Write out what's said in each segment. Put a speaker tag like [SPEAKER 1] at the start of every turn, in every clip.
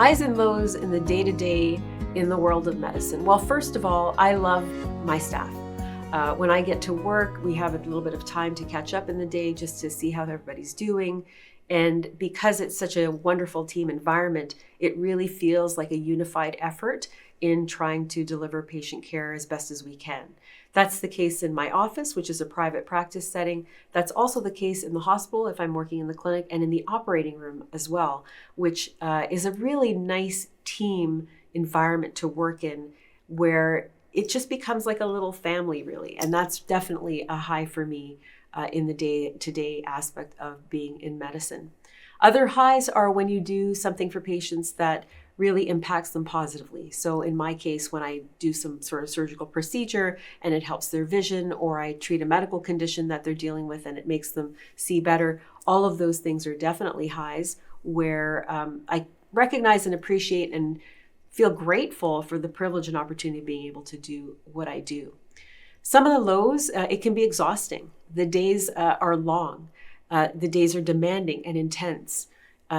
[SPEAKER 1] Highs and lows in the day-to-day in the world of medicine. Well, first of all, I love my staff. When I get to work, we have a little bit of time to catch up in the day just to see how everybody's doing. And because it's such a wonderful team environment, it really feels like a unified effort in trying to deliver patient care as best as we can. That's the case in my office, which is a private practice setting. That's also the case in the hospital if I'm working in the clinic, and in the operating room as well, which is a really nice team environment to work in, where it just becomes like a little family, really. And that's definitely a high for me in the day-to-day aspect of being in medicine. Other highs are when you do something for patients that really impacts them positively. So in my case, when I do some sort of surgical procedure and it helps their vision, or I treat a medical condition that they're dealing with and it makes them see better, all of those things are definitely highs where I recognize and appreciate and feel grateful for the privilege and opportunity of being able to do what I do. Some of the lows, it can be exhausting. The days are long. The days are demanding and intense.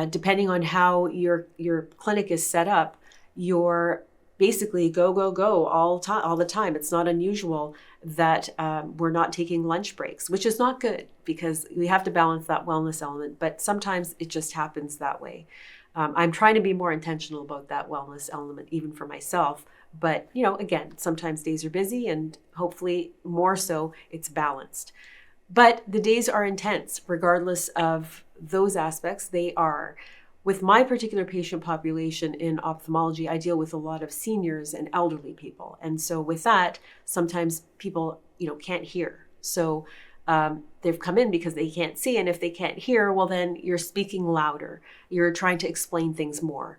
[SPEAKER 1] Depending on how your clinic is set up, you're basically go, go, go all the time. It's not unusual that we're not taking lunch breaks, which is not good because we have to balance that wellness element, but sometimes it just happens that way. I'm trying to be more intentional about that wellness element, even for myself. But, again, sometimes days are busy and hopefully more so it's balanced. But the days are intense, regardless of those aspects. They are. With my particular patient population in ophthalmology, I deal with a lot of seniors and elderly people. And so with that, sometimes people, can't hear. So they've come in because they can't see. And if they can't hear, well, then you're speaking louder. You're trying to explain things more.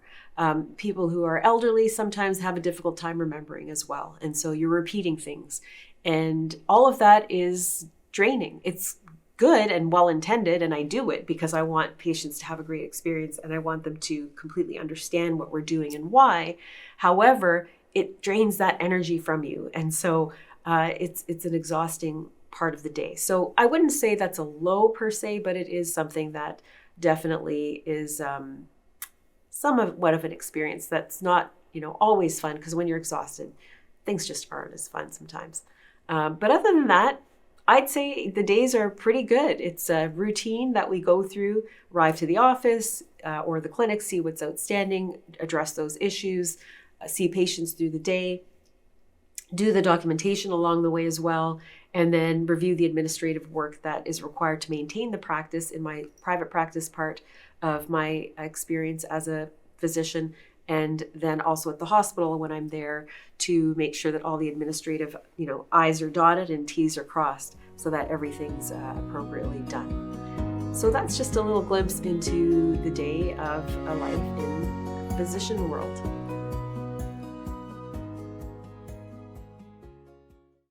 [SPEAKER 1] People who are elderly sometimes have a difficult time remembering as well. And so you're repeating things. And all of that is draining. It's good and well-intended, and I do it because I want patients to have a great experience and I want them to completely understand what we're doing and why. However, it drains that energy from you. And so it's an exhausting part of the day. So I wouldn't say that's a low per se, but it is something that definitely is somewhat of an experience that's not, always fun, because when you're exhausted, things just aren't as fun sometimes. But other than that, I'd say the days are pretty good. It's a routine that we go through, arrive to the office or the clinic, see what's outstanding, address those issues, see patients through the day, do the documentation along the way as well, and then review the administrative work that is required to maintain the practice in my private practice part of my experience as a physician, and then also at the hospital when I'm there to make sure that all the administrative, I's are dotted and T's are crossed so that everything's appropriately done. So that's just a little glimpse into the day of a life in the physician world.